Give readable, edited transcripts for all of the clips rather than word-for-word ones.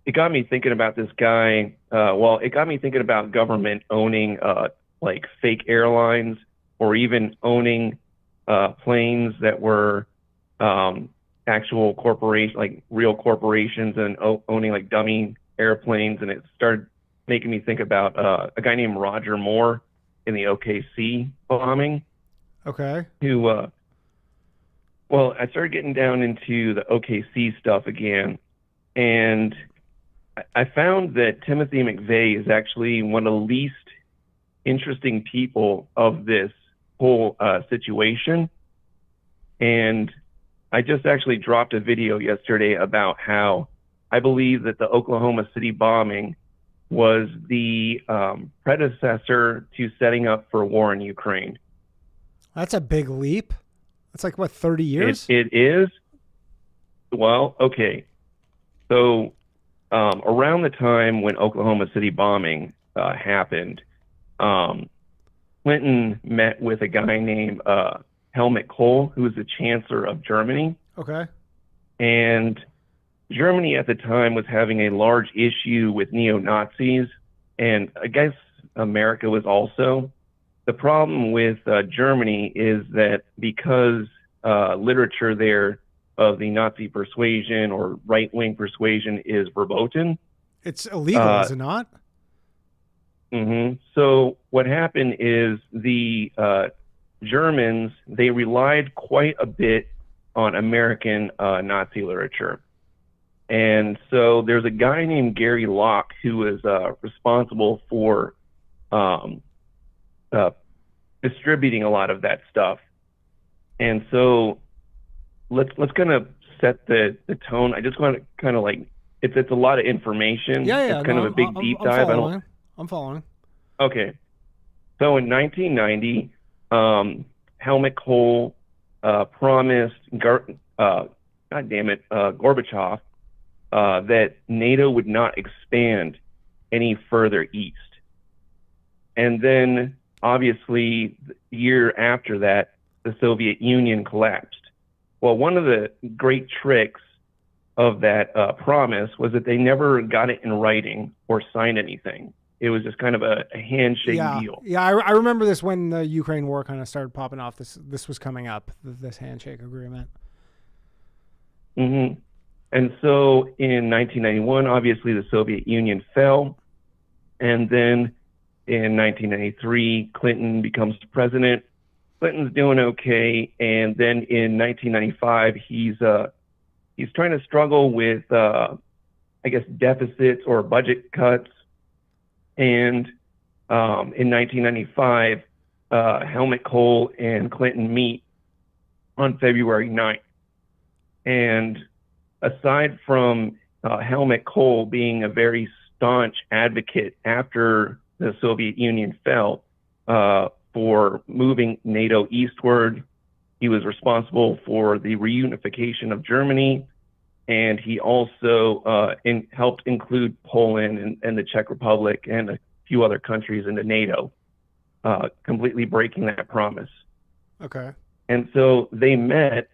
it got me thinking about this guy. Well, it got me thinking about government owning like fake airlines or even owning planes that were actual corporation, like real corporations, and owning like dummy airplanes. And it started making me think about a guy named Roger Moore in the OKC bombing, Okay. who well, I started getting down into the OKC stuff again, and I found that Timothy McVeigh is actually one of the least interesting people of this whole situation. And I just actually dropped a video yesterday about how I believe that the Oklahoma City bombing was the predecessor to setting up for war in Ukraine. That's a big leap. That's like what, 30 It years? it is. Well, okay. So around the time when Oklahoma City bombing happened, um, Clinton met with a guy named Helmut Kohl, who was the Chancellor of Germany. Okay. And Germany at the time was having a large issue with neo Nazis. And I guess America was also. The problem with Germany is that because literature there of the Nazi persuasion or right wing persuasion is verboten. It's illegal, Uh, is it not? So what happened is the Germans, they relied quite a bit on American Nazi literature. And so there's a guy named Gary Locke who was responsible for um, uh, distributing a lot of that stuff. And so let's kind of set the tone. I just want to kind of like it's a lot of information. Yeah, It's yeah. kind No, of a big I'm deep I'm dive. I don't. following. I'm following. Okay. So in 1990, Helmut Kohl promised God damn it, Gorbachev, that NATO would not expand any further east. And then, obviously, the year after that, the Soviet Union collapsed. Well, one of the great tricks of that promise was that they never got it in writing or signed anything. It was just kind of a handshake Yeah, deal. yeah. I remember this when the Ukraine war kind of started popping off. This was coming up. This handshake agreement. hmm And so in 1991, obviously the Soviet Union fell. And then in 1993, Clinton becomes president. Clinton's doing okay. And then in 1995, he's trying to struggle with, I guess, deficits or budget cuts. And in 1995, Helmut Kohl and Clinton meet on February 9th. And aside from Helmut Kohl being a very staunch advocate after the Soviet Union fell for moving NATO eastward, he was responsible for the reunification of Germany, and he also helped include Poland and the Czech Republic and a few other countries into NATO, completely breaking that promise. Okay. And so they met.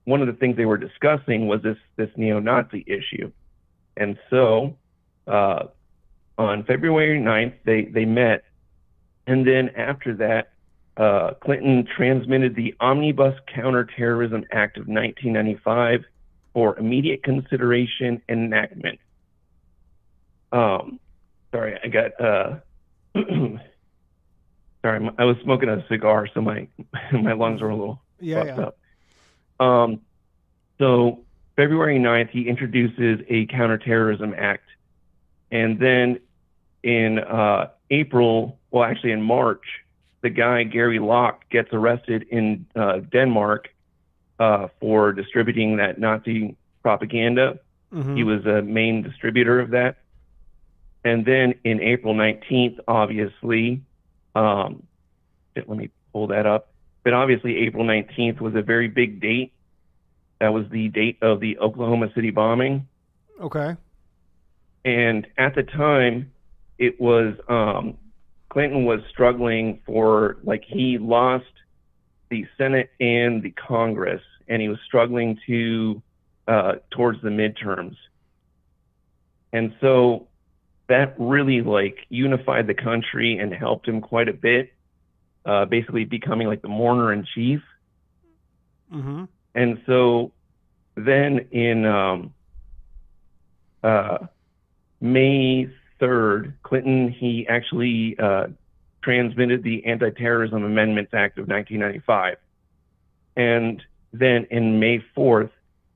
One of the things they were discussing was this neo-Nazi issue. And so on February 9th, they met. And then after that, Clinton transmitted the Omnibus Counterterrorism Act of 1995 for immediate consideration and enactment. Sorry, I got sorry, I was smoking a cigar, so my my lungs were a little Yeah, fucked yeah. up. Um, so February 9th, he introduces a counterterrorism act. And then in April, well, actually in March, the guy, Gary Locke, gets arrested in Denmark for distributing that Nazi propaganda. He Mm-hmm. was a main distributor of that. And then in April 19th, obviously, let me pull that up. But obviously, April 19th was a very big date. That was the date of the Oklahoma City bombing. Okay. And at the time, it was Clinton was struggling for, like, he lost the Senate and the Congress, and he was struggling to towards the midterms. And so that really like unified the country and helped him quite a bit, basically becoming like the mourner in chief. Mm-hmm. And so then in uh, May 3rd, Clinton, he actually transmitted the Anti-Terrorism Amendments Act of 1995. And then in May 4th,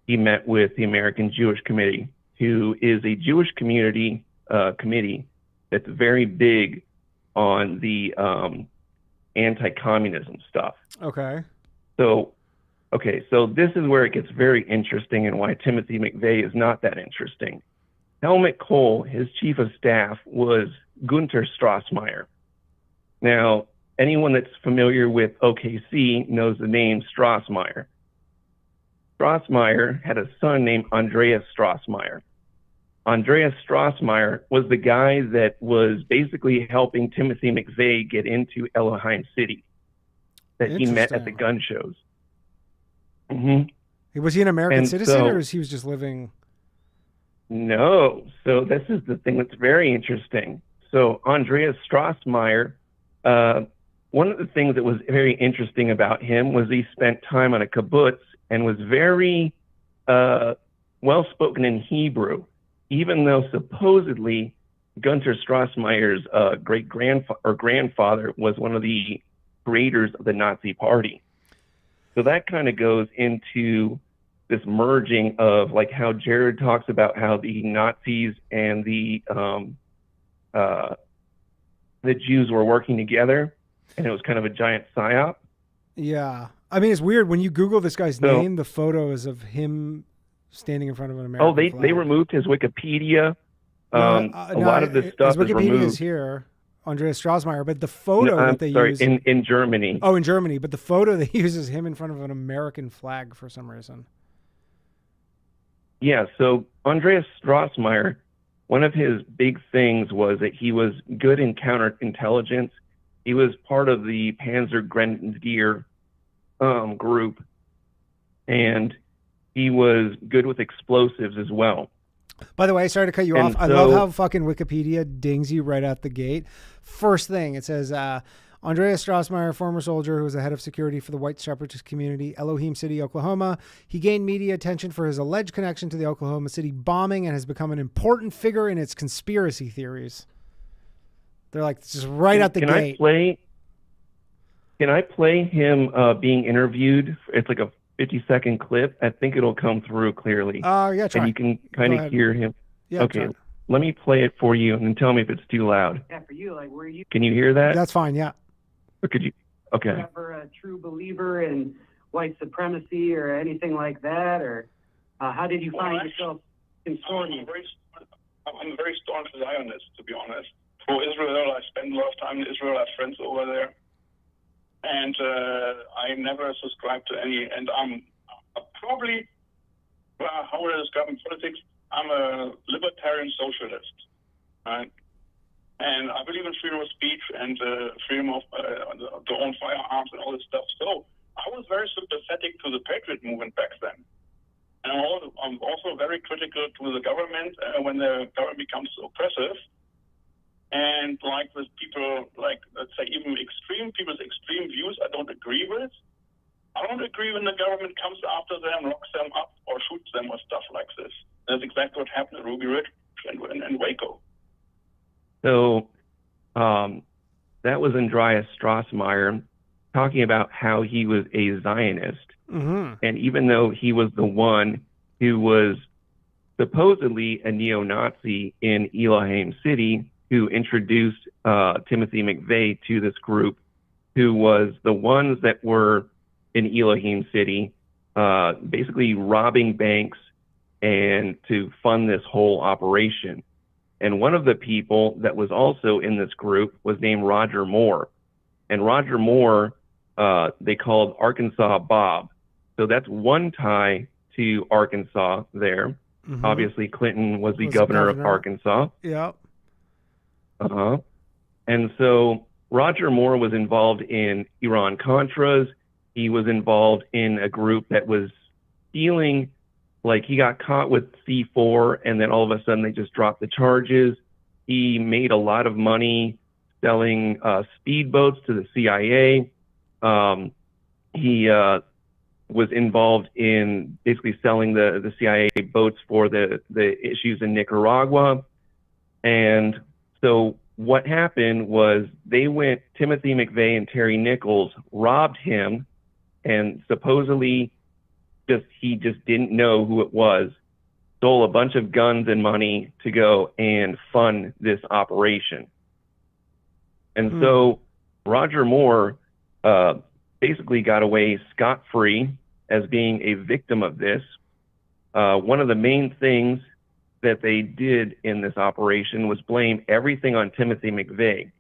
he met with the American Jewish Committee, who is a Jewish community committee that's very big on the anti-communism stuff. Okay. So, so this is where it gets very interesting and why Timothy McVeigh is not that interesting. Helmut Kohl, his chief of staff, was Gunter Strassmeyer. Now, anyone that's familiar with OKC knows the name Strassmeyer. Strassmeyer had a son named Andreas Strassmeyer. Andreas Strassmeyer was the guy that was basically helping Timothy McVeigh get into Elohim City that he met at the gun shows. Mm-hmm. Was he an American citizen, or was he just living? No. So this is the thing that's very interesting. So Andreas Strassmeyer, one of the things that was very interesting about him was he spent time on a kibbutz and was very well-spoken in Hebrew, even though supposedly Gunter Strassmeyer's grandfather was one of the creators of the Nazi Party. So that kind of goes into this merging of like how Jared talks about how the Nazis and the Jews were working together, and it was kind of a giant psyop. Yeah. I mean, it's weird when you Google this guy's name, the photo is of him standing in front of an American flag. They removed his Wikipedia. A lot of this stuff is removed. Wikipedia is here, Andreas Strassmeyer, but the photo that they use in Germany. Oh, in Germany, but the photo they use is him in front of an American flag for some reason. Yeah, so Andreas Strassmeyer, one of his big things was that he was good in counterintelligence. He was part of the Panzer Grenadier group, and he was good with explosives as well. By the way, sorry to cut you off. I love how fucking Wikipedia dings you right out the gate. First thing, it says, Andreas Strassmeyer, former soldier who was the head of security for the white separatist community, Elohim City, Oklahoma. He gained media attention for his alleged connection to the Oklahoma City bombing and has become an important figure in its conspiracy theories. They're like, just right out the gate. Can I play him being interviewed? It's like a 50-second clip. I think it'll come through clearly. Yeah, try. And you can kind of hear him. Yeah, okay, let me play it for you and tell me if it's too loud. Yeah, for you, like, were you? Can you hear that? That's fine, yeah. Or could you? Okay. Ever a true believer in white supremacy or anything like that? Or how did you find yourself consorting? I'm a very staunch Zionist, to be honest. For Israel, I spend a lot of time in Israel. I have friends over there. And I never subscribe to any, and I'm probably, how would I describe in politics? I'm a libertarian socialist, right? And I believe in freedom of speech and freedom of to own firearms and all this stuff. So I was very sympathetic to the Patriot movement back then. And I'm also very critical to the government when the government becomes oppressive. And like with people, like, let's say, even people's extreme views, I don't agree with. I don't agree when the government comes after them, locks them up, or shoots them or stuff like this. That's exactly what happened at Ruby Ridge and Waco. So that was Andreas Strassmeyer talking about how he was a Zionist. Mm-hmm. And even though he was the one who was supposedly a neo-Nazi in Elohim City, who introduced Timothy McVeigh to this group, who was the ones that were in Elohim City, basically robbing banks and to fund this whole operation. And one of the people that was also in this group was named Roger Moore. And Roger Moore, they called Arkansas Bob. So that's one tie to Arkansas there. Mm-hmm. Obviously, Clinton was the governor of Arkansas. Yeah. And so Roger Moore was involved in Iran-Contras. He was involved in a group that was stealing like he got caught with C4, and then all of a sudden they just dropped the charges. He made a lot of money selling speedboats to the CIA. He was involved in basically selling the CIA boats for the issues in Nicaragua. And so what happened was Timothy McVeigh and Terry Nichols robbed him, and supposedly he just didn't know who it was, stole a bunch of guns and money to go and fund this operation. And so Roger Moore basically got away scot-free as being a victim of this. One of the main things that they did in this operation was blame everything on Timothy McVeigh.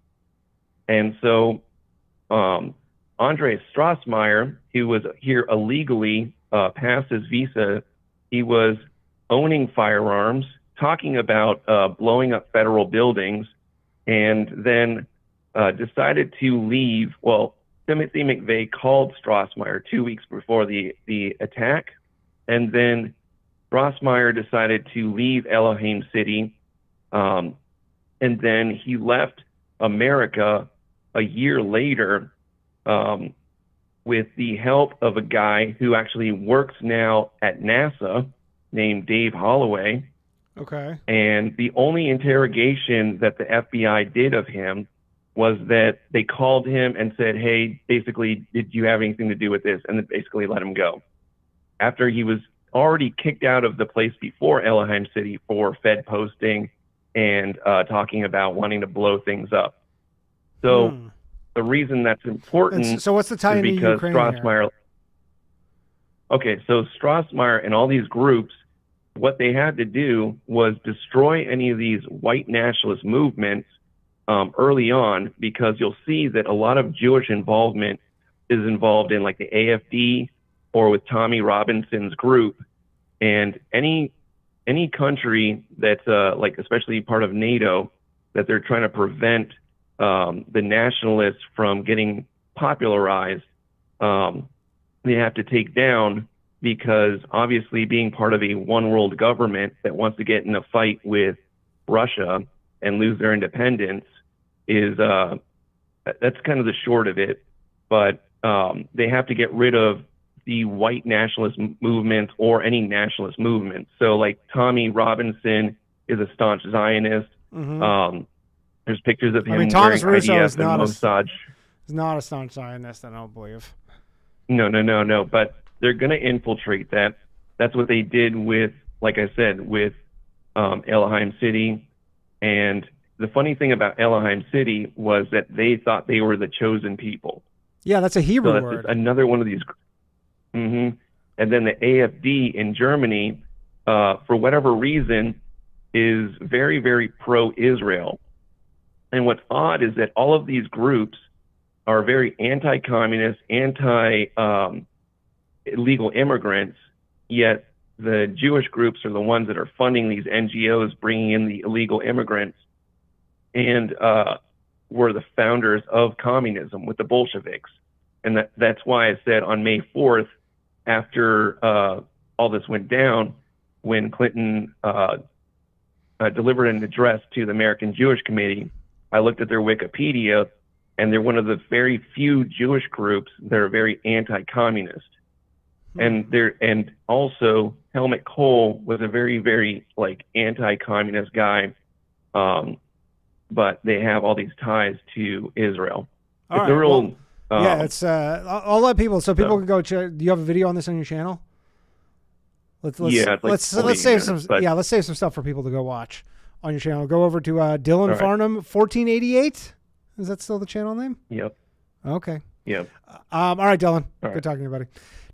And so Andreas Strassmeyer, who was here illegally, past his visa, he was owning firearms, talking about blowing up federal buildings, and then decided to leave. Well, Timothy McVeigh called Strassmeyer 2 weeks before the attack, and then Strassmeyer decided to leave Elohim City, and then he left America a year later with the help of a guy who actually works now at NASA named Dave Holloway. Okay. And the only interrogation that the FBI did of him was that they called him and said, hey, basically, did you have anything to do with this? And then basically let him go. After he was already kicked out of the place before Elohim City for Fed posting and talking about wanting to blow things up. So the reason that's important so what's the tie is into because Ukraine Strassmeyer. here? Okay, so Strassmeyer and all these groups, what they had to do was destroy any of these white nationalist movements early on, because you'll see that a lot of Jewish involvement is involved in like the AFD or with Tommy Robinson's group. And any country that's like especially part of NATO that they're trying to prevent the nationalists from getting popularized, they have to take down, because obviously being part of a one world government that wants to get in a fight with Russia and lose their independence is that's kind of the short of it. But they have to get rid of the white nationalist movement or any nationalist movement. So like Tommy Robinson is a staunch Zionist. There's pictures of him Thomas wearing Russo IDF is not and Mossad. He's not a staunch Zionist, I don't believe. No. But they're going to infiltrate that. That's what they did with, like I said, with Elohim City. And the funny thing about Elohim City was that they thought they were the chosen people. Yeah, that's a Hebrew so that's word. just another one of these. And then the AFD in Germany, for whatever reason, is very, very pro-Israel. And what's odd is that all of these groups are very anti-communist, illegal immigrants, yet the Jewish groups are the ones that are funding these NGOs, bringing in the illegal immigrants, and were the founders of communism with the Bolsheviks. And that's why I said on May 4th, after all this went down, when Clinton delivered an address to the American Jewish Committee, I looked at their Wikipedia, and they're one of the very few Jewish groups that are very anti-communist. And also Helmut Kohl was a very, very like anti-communist guy, but they have all these ties to Israel. All it's right, a real. Yeah, it's. I'll let people. So people can go check. Do you have a video on this on your channel? Let's save some. Let's save some stuff for people to go watch on your channel. Go over to Dylan Farnham 1488. Is that still the channel name? Yep. Okay. Yep. All right, Dylan. Good talking to you, buddy.